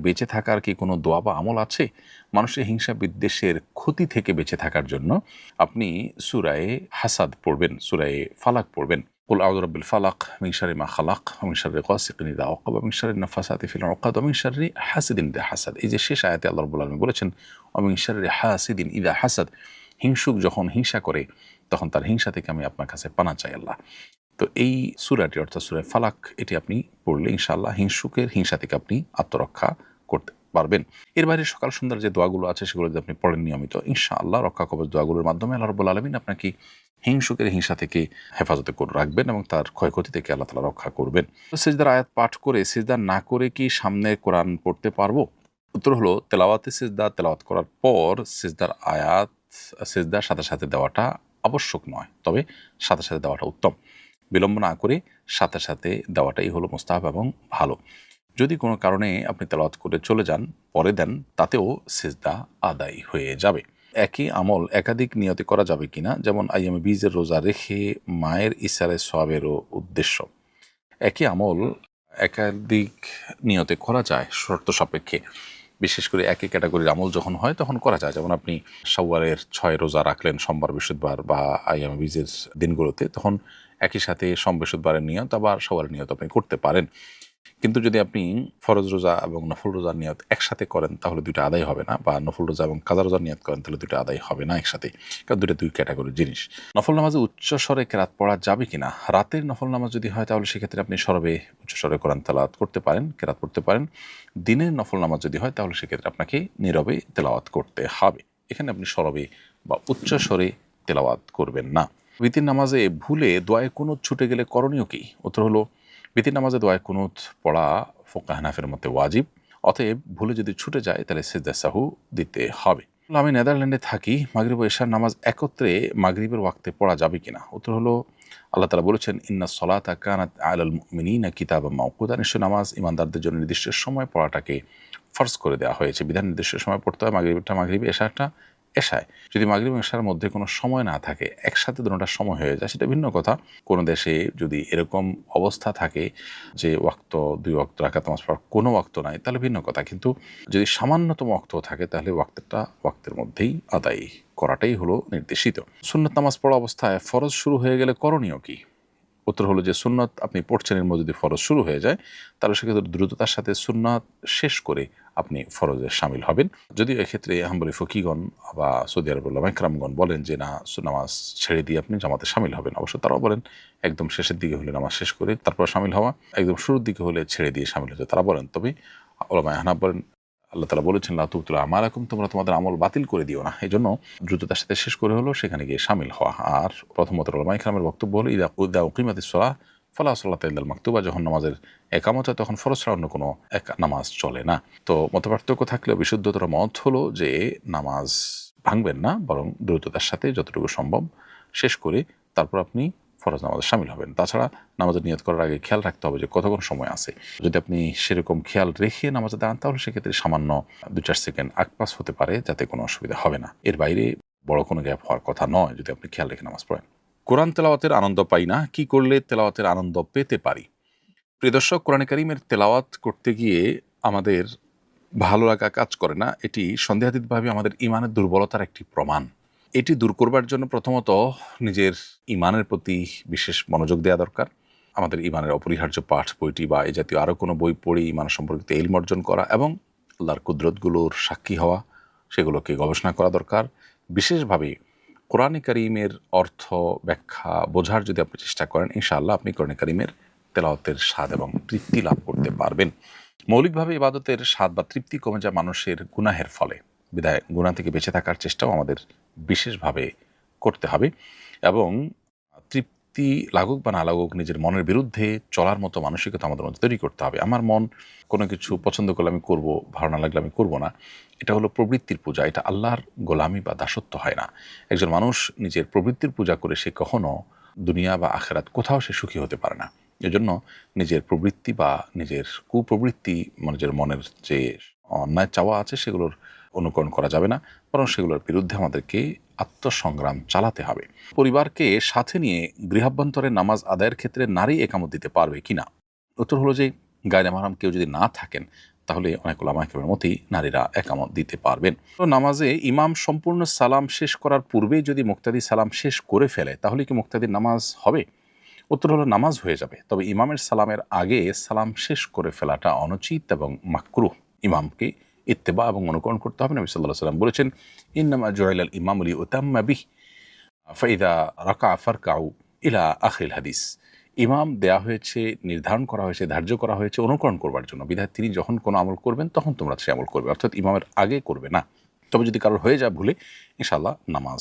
বেঁচে থাকার কি কোনো দোয়া বা আমল আছে? মানুষের হিংসা বিদ্বেষের ক্ষতি থেকে বেঁচে থাকার জন্য আপনি সূরায়ে হাসাদ পড়বেন, সূরায়ে ফালাক পড়বেন। কুল আউযু বিরাব্বিল ফালাক মিন শাররি মা খালাক ওয়া মিন শাররি গাসিকিন ইযা ওয়াকাব ওয়া মিন শাররি নাফাসাতি ফিল উকাদ ওয়া মিন শাররি হাসিদিন ইযা হাসাদ। এই যে শেষ আয়াতে আল্লাহ রাব্বুল আলামিন বলেছেন ওয়া মিন শাররি হাসিদিন ইযা হাসাদ, হিংসুক যখন হিংসা করে তখন তার হিংসা থেকে আমি আপনার কাছে পানাহ চাই আল্লাহ। তো এই সূরাটি অর্থাৎ সূরা ফালাক এটি আপনি পড়লে ইনশাআল্লাহ হিংসুকের হিংসা থেকে আপনি আত্মরক্ষা করতে পারবেন। এর বাইরে সকাল সন্ধ্যার যে দোয়াগুলো আছে সেগুলো যদি আপনি পড়েন নিয়মিত, ইনশাআল্লাহ রক্ষা কবচ দোয়াগুলোর মাধ্যমে আল্লাহ রাব্বুল আলামিন আপনাকে হিংসুকের হিংসা থেকে হেফাজতে করে রাখবেন এবং তার ক্ষয়ক্ষতি থেকে আল্লাহ তাআলা রক্ষা করবেন। তো সিজদার আয়াত পাঠ করে সিজদা না করে কি সামনে কোরআন পড়তে পারবো? উত্তর হলো তেলাওয়াতে সিজদা তেলাওয়াত করার পর সিজদার আয়াত সিজদার সাথে সাথে দেওয়াটা আবশ্যক নয়, তবে সাথে সাথে দেওয়াটা উত্তম। বিলম্ব না করে সাথে সাথে দেওয়াটাই হলো মুস্তাহাব এবং ভালো। যদি কোনো কারণে আপনি তেলাওয়াত করে চলে যান, পরে দেন, তাতেও সিজদা আদায় হয়ে যাবে। একই আমল একাধিক নিয়তে করা যাবে কিনা, যেমন আইয়ামে বীজের রোজা রেখে মায়ের ইশারায় সওয়াবেরও উদ্দেশ্য। একই আমল একাধিক নিয়তে করা যায় শর্ত সাপেক্ষে। বিশেষ করে একই ক্যাটাগরির আমল যখন হয় তখন করা যায়। যেমন আপনি শাওয়ালের ৬ রোজা রাখলেন সোমবার, বৃহস্পতিবার বা আইয়ামে বীজের দিনগুলোতে, তখন একই সাথে সোম বৃহস্পতিবারের নিয়ত আবার শাওয়ালের নিয়ত আপনি করতে পারেন। কিন্তু যদি আপনি ফরজ রোজা এবং নফল রোজার নিয়ত একসাথে করেন তাহলে দুইটা আদায় হবে না, বা নফল রোজা এবং কাজা রোজার নিয়ত করেন তাহলে দুইটা আদায় হবে না একসাথে, কারণ দুইটা দুই ক্যাটাগরির জিনিস। নফল নামাজে উচ্চ স্বরে কেরাত পড়া যাবে কিনা? রাতের নফল নামাজ যদি হয় তাহলে সেক্ষেত্রে আপনি সরবে উচ্চ স্বরে কোরআন তেলাওয়াত করতে পারেন, কেরাত পড়তে পারেন। দিনের নফল নামাজ যদি হয় তাহলে সেক্ষেত্রে আপনাকে নীরবে তেলাওয়াত করতে হবে। এখানে আপনি সরবে বা উচ্চ স্বরে তেলাওয়াত করবেন না। বিতির নামাজে ভুলে দোয়ায়ে কুনুত ছুটে গেলে করণীয় কি? উত্তর হলো বিতির নামাজে দোয়ায়ে কুনুত পড়া ফুকাহা হানাফির মতে ওয়াজিব। অতএব ভুলে যদি ছুটে যায় তাহলে সিজদা সাহু দিতে হবে। আমি নেদারল্যান্ডে থাকি, মাগরিব ও এশার নামাজ একত্রে মাগরিবের ওয়াক্তে পড়া যাবে কিনা? উত্তর হলো আল্লাহ তাআলা বলেছেন ইন্না সলাতা কানাত আলাল মুমিনিনা কিতাবাম মাওকুতা, নিশ্চয় নামাজ ইমানদারদের জন্য নির্দিষ্ট সময় পড়াটাকে ফরজ করে দেওয়া হয়েছে, বিধান নির্দিষ্ট সময় পড়তে হয়। মাগরিবটা মাগরিবে, এশারটা এশায়। যদি মাগরিব এবং এশার মধ্যে কোনো সময় না থাকে, একসাথে দুটোটার সময় হয়ে যায়, সেটা ভিন্ন কথা। কোনো দেশে যদি এরকম অবস্থা থাকে যে ওয়াক্ত ২ ওয়াক্ত রাকাত নামাজ পড়ার কোনো ওয়াক্ত নাই, তাহলে ভিন্ন কথা। কিন্তু যদি সামান্যতম ওয়াক্ত থাকে তাহলে ওয়াক্তের মধ্যেই আদায় করাটাই হলো নির্দেশিত। সুন্নত নামাজ পড়া অবস্থায় ফরজ শুরু হয়ে গেলে করণীয় কি? উত্তর হলো যে সুন্নত আপনি পড়ছেন, এর মধ্যে যদি ফরজ শুরু হয়ে যায় তাহলে সেক্ষেত্রে দ্রুততার সাথে সুন্নাত শেষ করে আপনি ফরজে শামিল হবেন। যদিও এক্ষেত্রে হাম্বলি ফকিগণ বা সৌদি আরবের উলামা ইকরামগণ বলেন যে না, নামাজ ছেড়ে দিয়ে আপনি জামাতে শামিল হবেন। অবশ্য তারাও বলেন একদম শেষের দিকে হলে নামাজ শেষ করে তারপর শামিল হওয়া, একদম শুরুর দিকে হলে ছেড়ে দিয়ে শামিল হতে তারা বলেন। তবে উলামা আহনাফ বলেন আল্লাহ তাআলা বলেছেন লা তুবতিলু আমালাকুম, তোমরা তোমাদের আমল বাতিল করে দিও না। এই জন্য দ্রুততার সাথে শেষ করে হলো সেখানে গিয়ে শামিল হওয়া। আর প্রথমত উলামা ইকরামের বক্তব্য হলো ইদা উকিমাতিস সালাহ ফালা সালাতা ইল্লাল মাকতুবা, যখন নামাজের একামত হয় তখন ফরজ ছাড়া অন্য কোনো নামাজ চলে না। তো মতপার্থক্য থাকলেও বিশুদ্ধতর মত হলো যে নামাজ ভাঙবেন না, বরং দ্রুততার সাথে যতটুকু সম্ভব শেষ করে তারপর আপনি ফরজ নামাজে শামিল হবেন। তাছাড়া নামাজের নিয়ত করার আগে খেয়াল রাখতে হবে যে কতক্ষণ সময় আছে। যদি আপনি সেরকম খেয়াল রেখে নামাজে দাঁড়ান তাহলে সেক্ষেত্রে সামান্য ২-৪ সেকেন্ড আগপাস হতে পারে, যাতে কোনো অসুবিধা হবে না। এর বাইরে বড় কোনো গ্যাপ হওয়ার কথা নয় যদি আপনি খেয়াল রেখে নামাজ পড়েন। কোরআন তেলাওয়াতের আনন্দ পাই না, কি করলে তেলাওয়াতের আনন্দ পেতে পারি? প্রিয় দর্শক, কোরআনে কারিমের তেলাওয়াত করতে গিয়ে আমাদের ভালো লাগা কাজ করে না। এটি সন্দেহাতীতভাবে আমাদের ইমানের দুর্বলতার একটি প্রমাণ। এটি দূর করবার জন্য প্রথমত নিজের ইমানের প্রতি বিশেষ মনোযোগ দেওয়া দরকার। আমাদের ইমানের অপরিহার্য পাঠ বইটি বা এই জাতীয় আরও কোনো বই পড়ে ইমান সম্পর্কিত ইলম অর্জন করা এবং আল্লাহর কুদরতগুলোর সাক্ষী হওয়া, সেগুলোকে গবেষণা করা দরকার। বিশেষভাবে কোরআনে কারিমের অর্থ ব্যাখ্যা বোঝার যদি আপনি চেষ্টা করেন, ইনশাআল্লাহ আপনি কোরআনে কারিমের তেলাওয়াতের স্বাদ এবং তৃপ্তি লাভ করতে পারবেন। মৌলিকভাবে ইবাদতের স্বাদ বা তৃপ্তি কমে যায় মানুষের গুনাহের ফলে। বিধায় গুনাহ থেকে বেঁচে থাকার চেষ্টাও আমাদের বিশেষভাবে করতে হবে এবং তৃপ্তি লাগুক বা না লাগুক নিজের মনের বিরুদ্ধে চলার মতো মানসিকতা আমাদের মধ্যে তৈরি করতে হবে। আমার মন কোনো কিছু পছন্দ করলে আমি করব, ভালো না লাগলে আমি করব না, এটা হলো প্রবৃত্তির পূজা। এটা আল্লাহর গোলামি বা দাসত্ব হয় না। একজন মানুষ নিজের প্রবৃত্তির পূজা করে সে কখনো দুনিয়া বা আখেরাত কোথাও সে সুখী হতে পারে না। এজন্য নিজের প্রবৃত্তি বা নিজের কুপ্রবৃত্তি, নিজের মনের যে অন্যায় চাওয়া আছে সেগুলোর অনুকরণ করা যাবে না, বরং সেগুলোর বিরুদ্ধে আমাদেরকে আত্মসংগ্রাম চালাতে হবে। পরিবারকে সাথে নিয়ে গৃহাভ্যন্তরে নামাজ আদায়ের ক্ষেত্রে নারী একামত দিতে পারবে কিনা? উত্তর হলো যে গায়রে মাহরাম কেউ যদি না থাকেন তাহলে অনেক ওলামা কেরামের মতেই নারীরা একামত দিতে পারবেন। তো নামাজে ইমাম সম্পূর্ণ সালাম শেষ করার পূর্বেই যদি মুক্তাদি সালাম শেষ করে ফেলে তাহলে কি মুক্তাদির নামাজ হবে? উত্তর হলো নামাজ হয়ে যাবে, তবে ইমামের সালামের আগে সালাম শেষ করে ফেলাটা অনুচিত এবং মাকরুহ। ইমামকে ইত্তেবা এবং অনুকরণ করতে হবে। নবী সাল্লাল্লাহু আলাইহি ওয়াসাল্লাম বলেছেন, ইন্নামা জুইলাল ইমামু লিউতাম্মা বিহি ফাইদা রাকা ফারকাউ ইলা আখিল হাদিস। ইমাম দেয়া হয়েছে, নির্ধারণ করা হয়েছে, ধার্য করা হয়েছে অনুকরণ করবার জন্য, বিধায় তিনি যখন কোনো আমল করবেন তখন তোমরা সে আমল করবে, অর্থাৎ ইমামের আগে করবে না। তবে যদি কারোর হয়ে যায় ভুলে, ইনশাআল্লাহ নামাজ